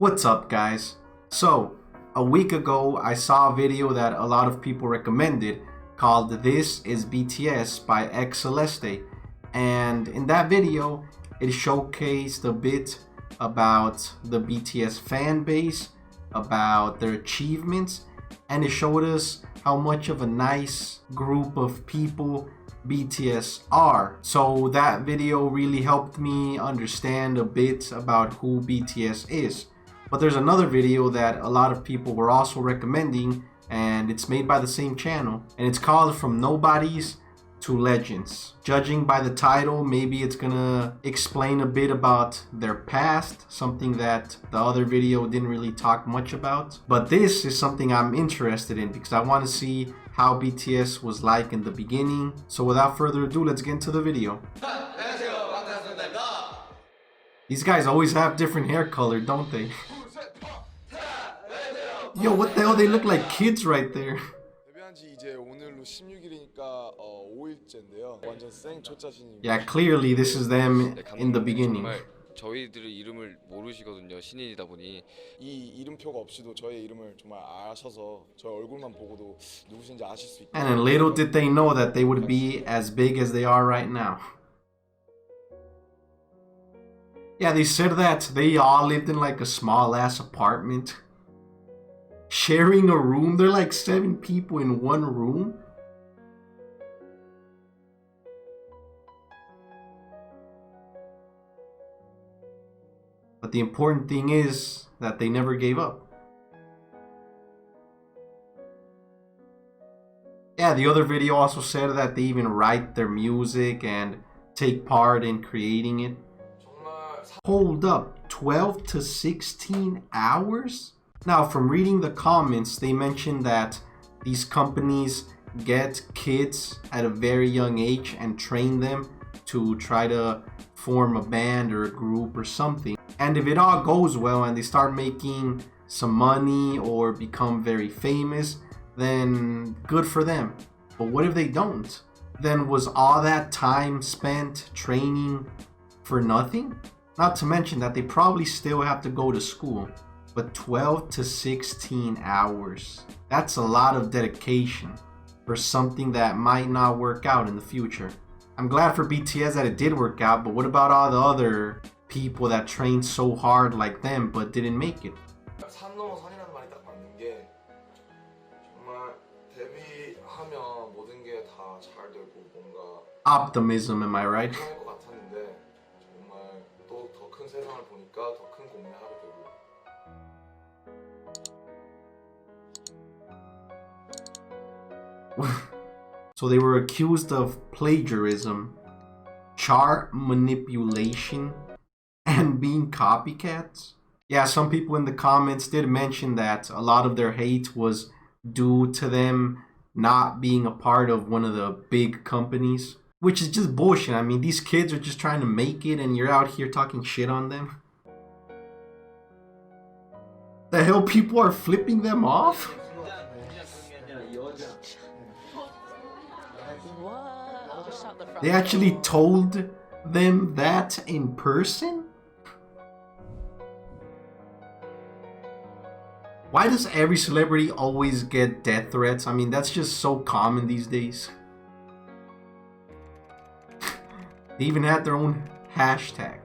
What's up, guys? So, a week ago I saw a video that a lot of people recommended called This is BTS by X Celeste, and in that video it showcased a bit about the BTS fan base, about their achievements, and it showed us how much of a nice group of people BTS are. So that video really helped me understand a bit about who BTS is. But there's another video that a lot of people were also recommending, and it's made by the same channel, and it's called From Nobodies to Legends. Judging by the title, maybe it's gonna explain a bit about their past, something that the other video didn't really talk much about. But this is something I'm interested in because I want to see how BTS was like in the beginning. So without further ado, let's get into the video. These guys always have different hair color, don't they? Yo, what the hell? They look like kids right there. Yeah, clearly this is them in the beginning. 저희들의 이름을 모르시거든요. 신인이다 보니 이 이름표가 없이도 저의 이름을 정말 아셔서 저 얼굴만 보고도 누구신지 아실 수 있고. And little did they know that they would be as big as they are right now. Yeah, they said that they all lived in like a small ass apartment, sharing a room. They're like 7 people in one room. But the important thing is that they never gave up. Yeah, the other video also said that they even write their music and take part in creating it. Hold up, 12 to 16 hours? Now, from reading the comments, they mentioned that these companies get kids at a very young age and train them to try to form a band or a group or something. And if it all goes well and they start making some money or become very famous, then good for them. But what if they don't? Then was all that time spent training for nothing? Not to mention that they probably still have to go to school. But 12 to 16 hours. That's a lot of dedication for something that might not work out in the future. I'm glad for BTS that it did work out, but what about all the other people that trained so hard like them but didn't make it? 산 넘어 산이라는 말이 딱 맞는 게 정말 데뷔하면 모든 게 다 잘 되고 뭔가 Optimism, am I right? 할 것 같았는데 정말 또 더 큰 세상을 보니까 더 큰 고민을 하게 되고. So they were accused of plagiarism, chart manipulation, and being copycats. Yeah, some people in the comments did mention that a lot of their hate was due to them not being a part of one of the big companies, which is just bullshit. I mean, these kids are just trying to make it and you're out here talking shit on them. The hell, people are flipping them off? They actually told them that in person? Why does every celebrity always get death threats? I mean, that's just so common these days. They even had their own hashtag.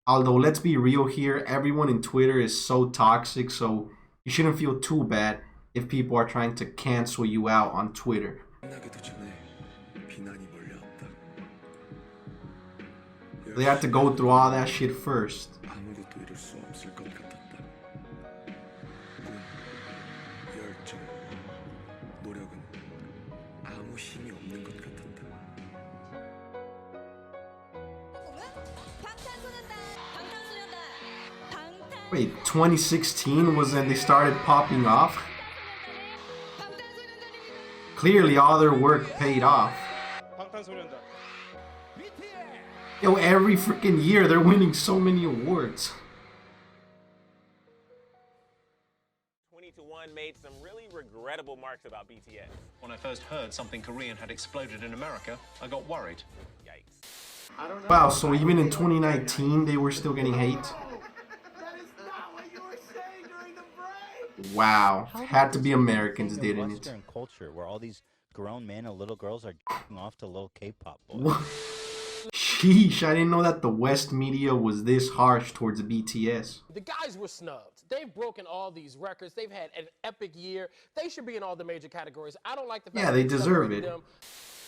Although, let's be real here, everyone in Twitter is so toxic, so you shouldn't feel too bad if people are trying to cancel you out on Twitter. They had to go through all that shit first. Wait, 2016 was when they started popping off? Clearly all their work paid off. Yo, every freaking year they're winning so many awards. 2021 made some really regrettable marks about BTS. When I first heard something Korean had exploded in America, I got worried. Yikes. Wow, so even in 2019 they were still getting hate? Wow. How Had to does be this Americans, thing in didn't it? Western culture where all these grown men and little girls are jacking off to little K-pop boys? What? Sheesh, I didn't know that the West media was this harsh towards BTS. The guys were snubbed. They've broken all these records. They've had an epic year. They should be in all the major categories. I don't like the fact Yeah, that they deserve celebrated it. them.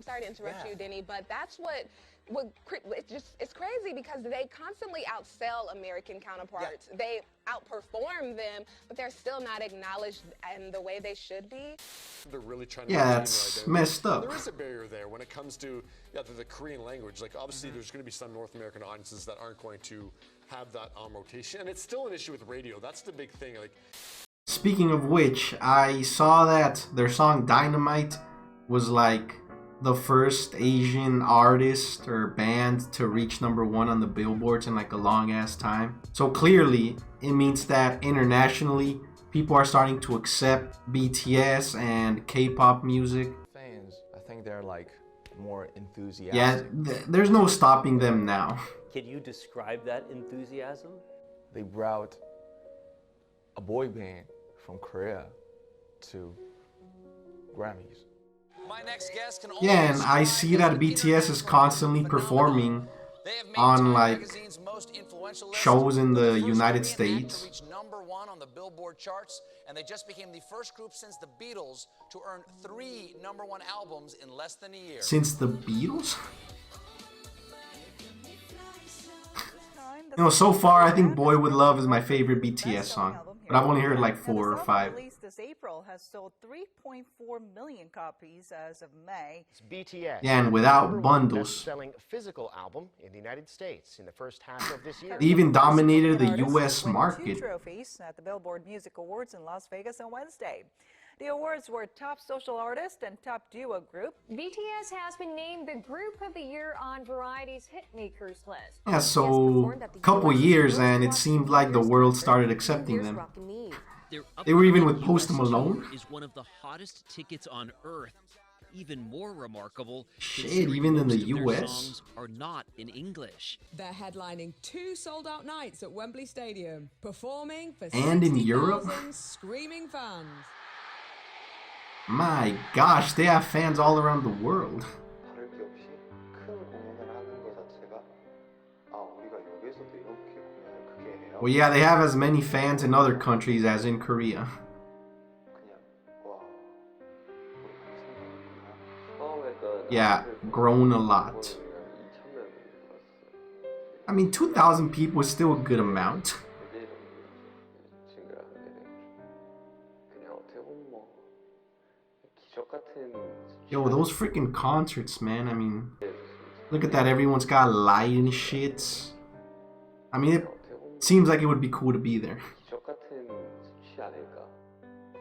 Sorry to interrupt you, Denny, but that's what it's crazy because they constantly outsell American counterparts. They outperform them, but they're still not acknowledged in the way they should be. They're really trying to Yeah, that's messed up. There is a barrier there when it comes to the Korean language. Like obviously there's going to be some North American audiences that aren't going to have that on rotation, and it's still an issue with radio. That's the big thing. Like, speaking of which, I saw that their song Dynamite was like the first Asian artist or band to reach #1 on the billboards in like a long ass time. So clearly it means that internationally people are starting to accept BTS and K-pop music. Fans, I think they're like more enthusiastic. Yeah, there's no stopping them now. Can you describe that enthusiasm? They brought a boy band from Korea to Grammys. My next guest can Yeah, and I see that BTS is constantly performing on like shows in the United States. Reached #1 on the Billboard charts, and they just became the first group since the Beatles to earn 3 #1 albums in less than a year. Since the Beatles? You know, so far I think Boy With Love is my favorite BTS song, but I've only heard like 4 or 5. Released this April has sold 3.4 million copies as of May. It's BTS. Yeah, and without bundles. Selling physical album in the United States in the first half of this year. They even dominated the US Won market. 2 trophies at the Billboard Music Awards in Las Vegas on Wednesday. The awards were Top Social Artist and Top Duo Group. BTS has been named the Group of the Year on Variety's Hitmakers list. Yeah, so a couple years and it seemed like the world started accepting them. They were even with Post Malone. Is one of the hottest tickets on earth. Even more remarkable, shit, even in the US songs are not in English. They're headlining 2 sold-out nights at Wembley Stadium, performing for and in Europe. Screaming fans. My gosh, they have fans all around the world. Well, yeah, they have as many fans in other countries as in Korea. Yeah, grown a lot. I mean, 2,000 people is still a good amount. Yo, those freaking concerts, man. I mean, look at that. Everyone's got light and shit. I mean, it seems like it would be cool to be there.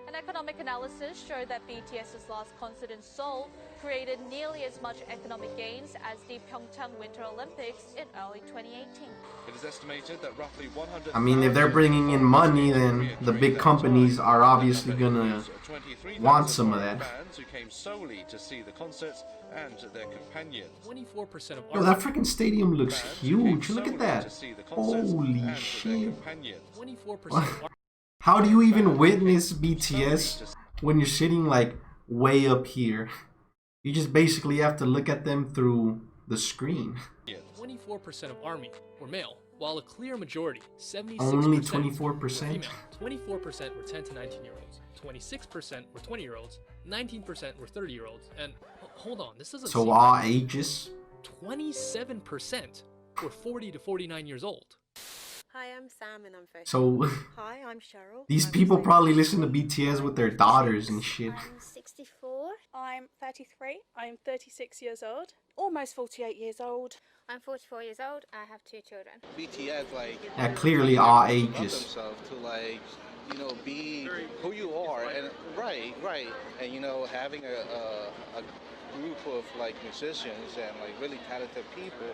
An economic analysis showed that BTS's last concert in Seoul created nearly as much economic gains as the Pyeongchang Winter Olympics in early 2018. It is estimated that roughly 100. I mean, if they're bringing in money, then the big companies are obviously gonna want some of that. Fans who came solely to see the concerts and their companions. 24% of Yo, that freaking stadium looks huge. Look at that. Holy shit. 24%. How do you even witness BTS when you're sitting like way up here? You just basically have to look at them through the screen. 24% of ARMY were male, while a clear majority, 76%, only 24%? were female. 24% were 10 to 19-year-olds, 26% were 20-year-olds, 19% were 30-year-olds, and hold on, this doesn't So all ages? 27% were 40 to 49 years old. Hi, I'm Sam and I'm 30. So Hi, I'm Cheryl. these people probably listen to BTS with their daughters and shit. I'm 64. I'm 33. I'm 36 years old. Almost 48 years old. I'm 44 years old. I have 2 children. BTS, like, Yeah, clearly all ages. themselves to, like, you know, be who you are, and right, and you know, having a group of like musicians and like really talented people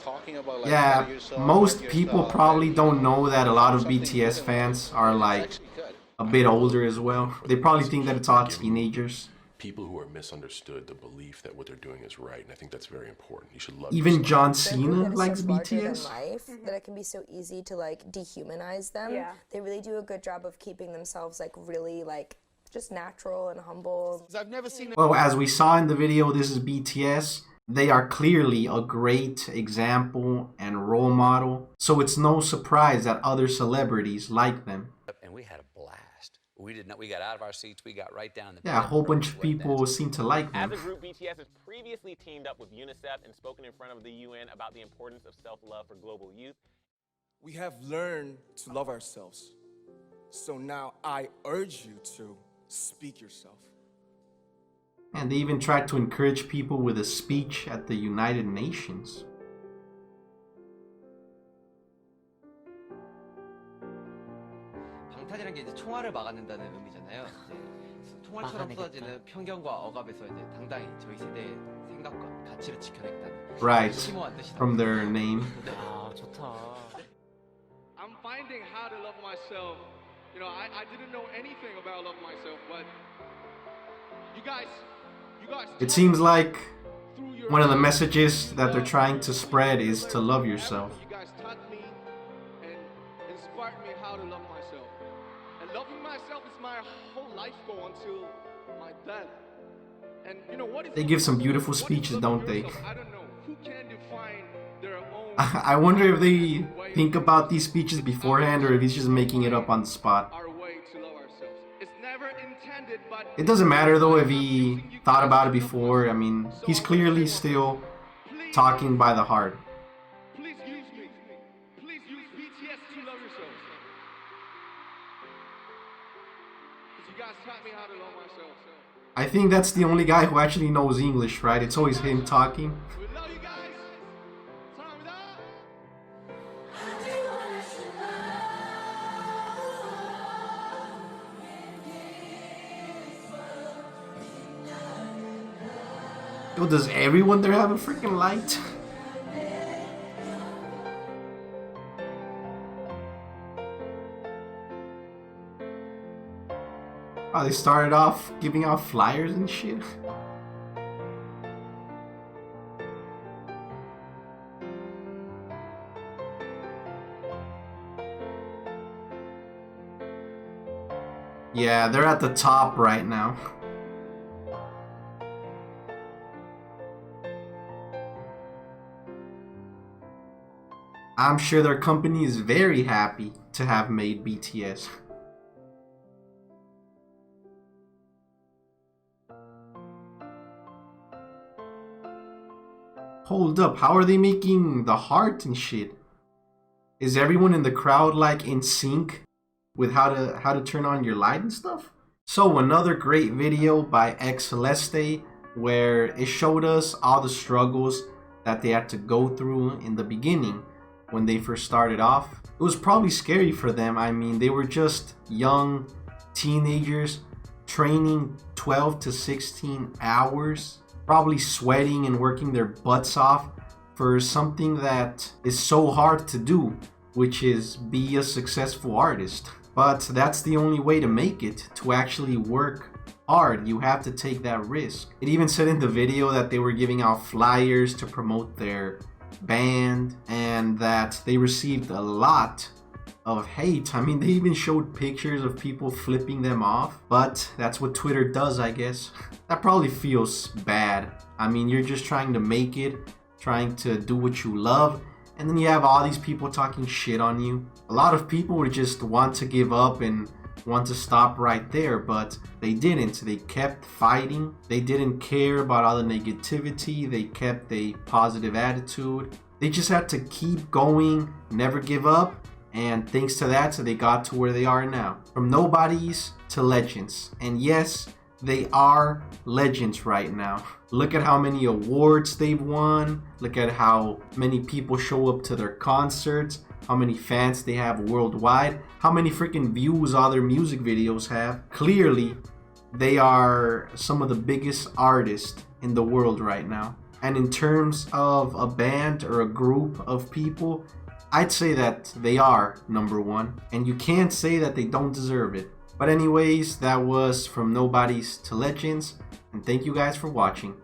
talking about like Yeah, yourself, most like people yourself, probably and, don't know that a lot of something BTS good, fans are like actually good. a bit older as well. They probably think that it's all teenagers. people who are misunderstood the belief that what they're doing is right, and I think that's very important. You should love Even yourself. John They're a Cena group that is likes so larger than BTS. life that it can be so easy to like dehumanize them. Yeah. They really do a good job of keeping themselves like really like just natural and humble. I've never seen Well, as we saw in the video, this is BTS. They are clearly a great example and role model, so it's no surprise that other celebrities like them. And we had a blast. We got out of our seats. We got right down the Yeah, a whole bunch of people seem to like As them. a group, BTS has previously teamed up with UNICEF and spoken in front of the UN about the importance of self-love for global youth. We have learned to love ourselves. So now I urge you to speak yourself. And they even tried to encourage people with a speech at the United Nations. 방탄이라는 게 이제 총알을 막아낸다는 의미잖아요. 총알처럼 쏟아지는 편견과 억압에서 이제 당당히 저희 세대의 생각과 가치를 지켜내겠다는 Right, 심오한 뜻이다. from their name. 아, 좋다. I'm finding how to love myself. You know, I didn't know anything about love myself, but you guys It seems like one of the messages that they're trying to spread is to love yourself. you guys taught me and inspired me how to love myself. And loving myself is my whole life goal until my death. And you know what is They give some beautiful speeches, don't they? I don't know who can define their own. I wonder if they think about these speeches beforehand or if he's just making it up on the spot. Our way to love ourselves. It's never intended, but It doesn't matter though if he thought about it before. I mean, he's clearly still talking by the heart. please use me. Please use BTS to love yourselves. Because you guys taught me how to love myself. I think that's the only guy who actually knows English, right? It's always him talking. We love you guys. Yo, does everyone there have a freaking light? Oh, they started off giving out flyers and shit. Yeah, they're at the top right now. I'm sure their company is very happy to have made BTS. Hold up, how are they making the heart and shit? Is everyone in the crowd like in sync with how to turn on your light and stuff? So another great video by X Celeste where it showed us all the struggles that they had to go through in the beginning when they first started off. It was probably scary for them. I mean, they were just young teenagers training 12 to 16 hours, probably sweating and working their butts off for something that is so hard to do, which is be a successful artist. But that's the only way to make it, to actually work hard. You have to take that risk. It even said in the video that they were giving out flyers to promote their band and that they received a lot of hate. I mean, they even showed pictures of people flipping them off, but that's what Twitter does, I guess. That probably feels bad. I mean, you're just trying to make it, trying to do what you love, and then you have all these people talking shit on you. A lot of people would just want to give up and want to stop right there, but they didn't. They kept fighting. They didn't care about all the negativity. They kept a positive attitude. They just had to keep going, never give up, and thanks to that, so they got to where they are now. From nobodies to legends. And yes, they are legends right now. Look at how many awards they've won. Look at how many people show up to their concerts. How many fans they have worldwide. How many freaking views all their music videos have. Clearly, they are some of the biggest artists in the world right now. And in terms of a band or a group of people, I'd say that they are number one. And you can't say that they don't deserve it. But anyways, that was from Nobodies to Legends, and thank you guys for watching.